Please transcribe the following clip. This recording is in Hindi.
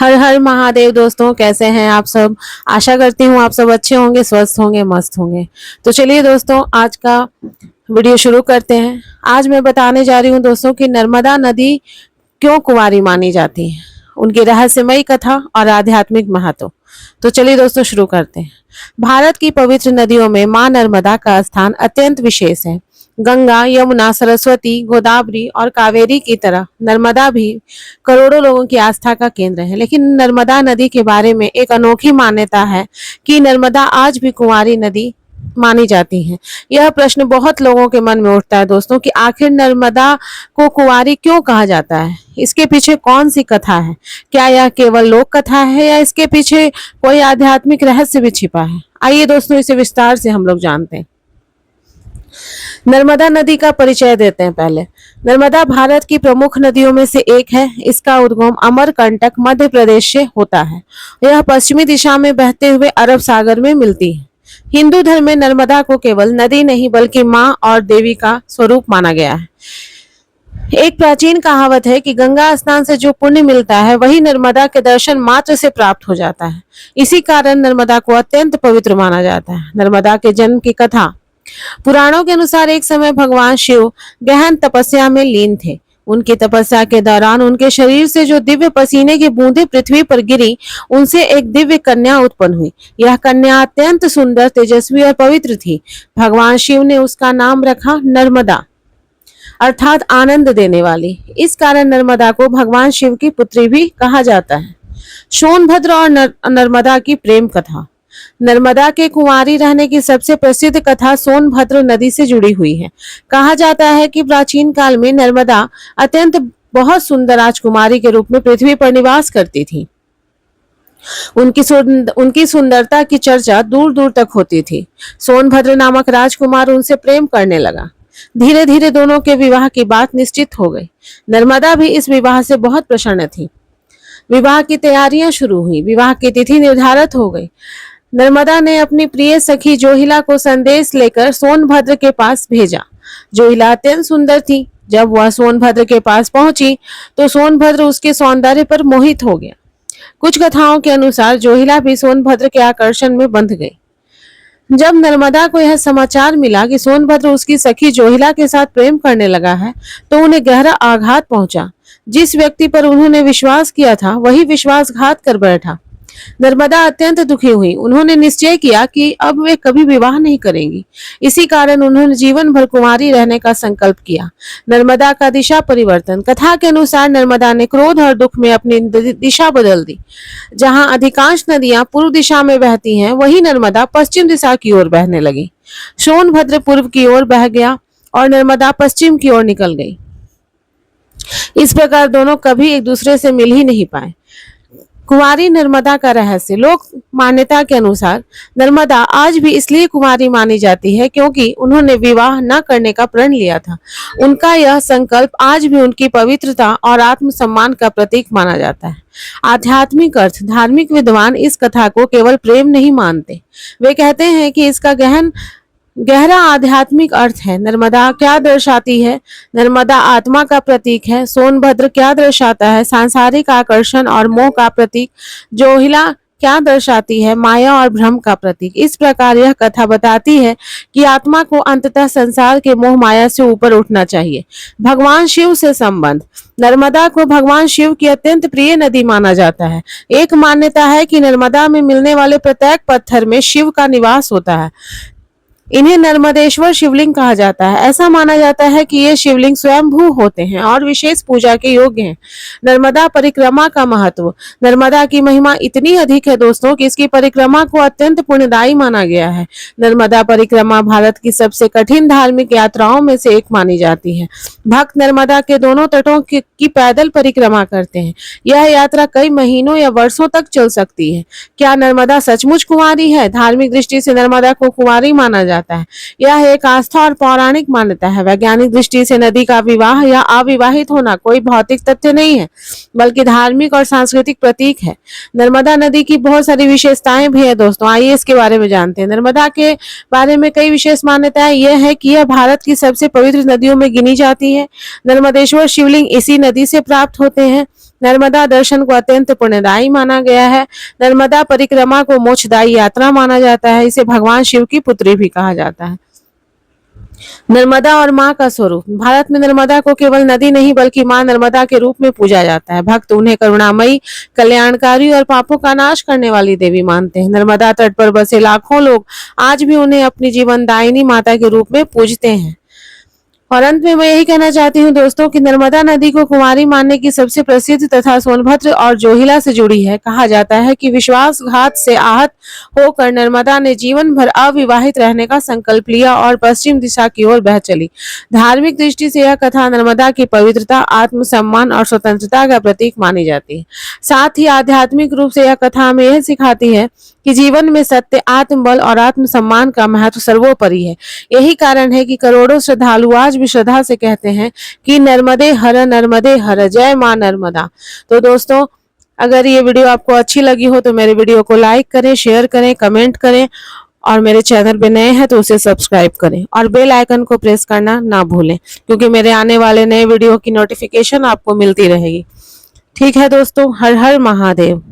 हर हर महादेव दोस्तों, कैसे हैं आप सब। आशा करती हूँ आप सब अच्छे होंगे, स्वस्थ होंगे, मस्त होंगे। तो चलिए दोस्तों, आज का वीडियो शुरू करते हैं। आज मैं बताने जा रही हूँ दोस्तों कि नर्मदा नदी क्यों कुंवारी मानी जाती है, उनकी रहस्यमयी कथा और आध्यात्मिक महत्व। तो चलिए दोस्तों शुरू करते हैं। भारत की पवित्र नदियों में मां नर्मदा का स्थान अत्यंत विशेष है। गंगा, यमुना, सरस्वती, गोदावरी और कावेरी की तरह नर्मदा भी करोड़ों लोगों की आस्था का केंद्र है। लेकिन नर्मदा नदी के बारे में एक अनोखी मान्यता है कि नर्मदा आज भी कुंवारी नदी मानी जाती है। यह प्रश्न बहुत लोगों के मन में उठता है दोस्तों कि आखिर नर्मदा को कुंवारी क्यों कहा जाता है। इसके पीछे कौन सी कथा है? क्या यह केवल लोक कथा है या इसके पीछे कोई आध्यात्मिक रहस्य भी छिपा है? आइए दोस्तों, इसे विस्तार से हम लोग जानते हैं। नर्मदा नदी का परिचय देते हैं। पहले नर्मदा भारत की प्रमुख नदियों में से एक है। इसका उद्गम अमरकंटक मध्य प्रदेश से होता है। यह पश्चिमी दिशा में बहते हुए अरब सागर में मिलती है। हिंदू धर्म में नर्मदा को केवल नदी नहीं बल्कि मां और देवी का स्वरूप माना गया है। एक प्राचीन कहावत है कि गंगा स्नान से जो पुण्य मिलता है वही नर्मदा के दर्शन मात्र से प्राप्त हो जाता है। इसी कारण नर्मदा को अत्यंत पवित्र माना जाता है। नर्मदा के जन्म की कथा। पुराणों के अनुसार एक समय भगवान शिव गहन तपस्या में लीन थे। उनकी तपस्या के दौरान उनके शरीर से जो दिव्य पसीने की बूंदें पृथ्वी पर गिरी, उनसे एक दिव्य कन्या उत्पन्न हुई। यह कन्या अत्यंत सुंदर, तेजस्वी और पवित्र थी। भगवान शिव ने उसका नाम रखा नर्मदा, अर्थात आनंद देने वाली। इस कारण नर्मदा को भगवान शिव की पुत्री भी कहा जाता है। सोनभद्र और नर्मदा की प्रेम कथा। नर्मदा के कुंवारी रहने की सबसे प्रसिद्ध कथा सोनभद्र नदी से जुड़ी हुई है। कहा जाता है कि प्राचीन काल में नर्मदा अत्यंत बहुत सुंदर राजकुमारी के रूप में पृथ्वी पर निवास करती थी। उनकी सुंदरता की चर्चा दूर दूर तक होती थी। सोनभद्र नामक राजकुमार उनसे प्रेम करने लगा। धीरे धीरे दोनों के विवाह की बात निश्चित हो गई। नर्मदा भी इस विवाह से बहुत प्रसन्न थी। विवाह की तैयारियां शुरू हुई। विवाह की तिथि निर्धारित हो गई। नर्मदा ने अपनी प्रिय सखी जोहिला को संदेश लेकर सोनभद्र के पास भेजा। जोहिला अत्यंत सुंदर थी। जब वह सोनभद्र के पास पहुंची तो सोनभद्र उसके सौंदर्य पर मोहित हो गया। कुछ कथाओं के अनुसार जोहिला भी सोनभद्र के आकर्षण में बंध गई। जब नर्मदा को यह समाचार मिला कि सोनभद्र उसकी सखी जोहिला के साथ प्रेम करने लगा है, तो उन्हें गहरा आघात पहुंचा। जिस व्यक्ति पर उन्होंने विश्वास किया था वही विश्वासघात कर बैठा। नर्मदा अत्यंत दुखी हुई। उन्होंने निश्चय किया कि अब वे कभी विवाह नहीं करेंगी। इसी कारण उन्होंने जीवन भर कुंवारी रहने का संकल्प किया। नर्मदा का दिशा परिवर्तन। कथा के अनुसार नर्मदा ने क्रोध और दुख में अपनी दिशा बदल दी। जहां अधिकांश नदियां पूर्व दिशा में बहती हैं, वही नर्मदा पश्चिम दिशा की ओर बहने लगी। सोनभद्र पूर्व की ओर बह गया और नर्मदा पश्चिम की ओर निकल गई। इस प्रकार दोनों कभी एक दूसरे से मिल ही नहीं पाए। कुंवारी नर्मदा का रहस्य। लोक मान्यता के अनुसार नर्मदा आज भी इसलिए कुंवारी मानी जाती है क्योंकि उन्होंने विवाह न करने का प्रण लिया था। उनका यह संकल्प आज भी उनकी पवित्रता और आत्मसम्मान का प्रतीक माना जाता है। आध्यात्मिक अर्थ। धार्मिक विद्वान इस कथा को केवल प्रेम नहीं मानते। वे कहते हैं कि इसका गहरा आध्यात्मिक अर्थ है। नर्मदा क्या दर्शाती है? नर्मदा आत्मा का प्रतीक है। सोनभद्र क्या दर्शाता है? सांसारिक आकर्षण और मोह का प्रतीक। जोहिला क्या दर्शाती है? माया और भ्रम का प्रतीक। इस प्रकार यह कथा बताती है कि आत्मा को अंततः संसार के मोह माया से ऊपर उठना चाहिए। भगवान शिव से संबंध। नर्मदा को भगवान शिव की अत्यंत प्रिय नदी माना जाता है। एक मान्यता है कि नर्मदा में मिलने वाले प्रत्येक पत्थर में शिव का निवास होता है। इन्हें नर्मदेश्वर शिवलिंग कहा जाता है। ऐसा माना जाता है कि ये शिवलिंग स्वयंभू होते हैं और विशेष पूजा के योग्य हैं। नर्मदा परिक्रमा का महत्व। नर्मदा की महिमा इतनी अधिक है दोस्तों कि इसकी परिक्रमा को अत्यंत पुण्यदायी माना गया है। नर्मदा परिक्रमा भारत की सबसे कठिन धार्मिक यात्राओं में से एक मानी जाती है। भक्त नर्मदा के दोनों तटों की पैदल परिक्रमा करते हैं। यह यात्रा कई महीनों या वर्षों तक चल सकती है। क्या नर्मदा सचमुच कुंवारी है? धार्मिक दृष्टि से नर्मदा को कुंवारी माना जाता है। यह एक आस्था और पौराणिक मान्यता है। वैज्ञानिक दृष्टि से नदी का विवाह या अविवाहित होना कोई भौतिक तथ्य नहीं है, बल्कि धार्मिक और सांस्कृतिक प्रतीक है। नर्मदा नदी की बहुत सारी विशेषताएं भी है दोस्तों, आइए इसके बारे में जानते हैं। नर्मदा के बारे में कई विशेष मान्यताएं यह है कि यह भारत की सबसे पवित्र नदियों में गिनी जाती है। नर्मदेश्वर शिवलिंग इसी नदी से प्राप्त होते हैं। नर्मदा दर्शन को अत्यंत पुण्यदायी माना गया है। नर्मदा परिक्रमा को मोक्षदायी यात्रा माना जाता है। इसे भगवान शिव की पुत्री भी कहा जाता है। नर्मदा और मां का स्वरूप। भारत में नर्मदा को केवल नदी नहीं बल्कि मां नर्मदा के रूप में पूजा जाता है। भक्त उन्हें करुणामयी, कल्याणकारी और पापों का नाश करने वाली देवी मानते हैं। नर्मदा तट पर बसे लाखों लोग आज भी उन्हें अपनी जीवनदायिनी माता के रूप में पूजते हैं। और अंत में मैं यही कहना चाहती हूँ दोस्तों कि नर्मदा नदी को कुमारी मानने की सबसे प्रसिद्ध तथा सोनभद्र और जोहिला से जुड़ी है। कहा जाता है कि विश्वासघात से आहत होकर नर्मदा ने जीवन भर अविवाहित रहने का संकल्प लिया और पश्चिम दिशा की ओर बह चली। धार्मिक दृष्टि से यह कथा नर्मदा की पवित्रता, आत्मसम्मान और स्वतंत्रता का प्रतीक मानी जाती है। साथ ही आध्यात्मिक रूप से यह कथा हमें यह सिखाती है कि जीवन में सत्य, आत्मबल और आत्मसम्मान का महत्व सर्वोपरि है। यही कारण है कि करोड़ों श्रद्धालु आज भी श्रद्धा से कहते हैं कि नर्मदे हर, जय मां नर्मदा। तो दोस्तों, अगर ये वीडियो आपको अच्छी लगी हो तो मेरे वीडियो को लाइक करें, शेयर करें, कमेंट करें और मेरे चैनल पे नए हैं तो उसे सब्सक्राइब करें और बेल आइकन को प्रेस करना ना भूलें, क्योंकि मेरे आने वाले नए वीडियो की नोटिफिकेशन आपको मिलती रहेगी। ठीक है दोस्तों, हर हर महादेव।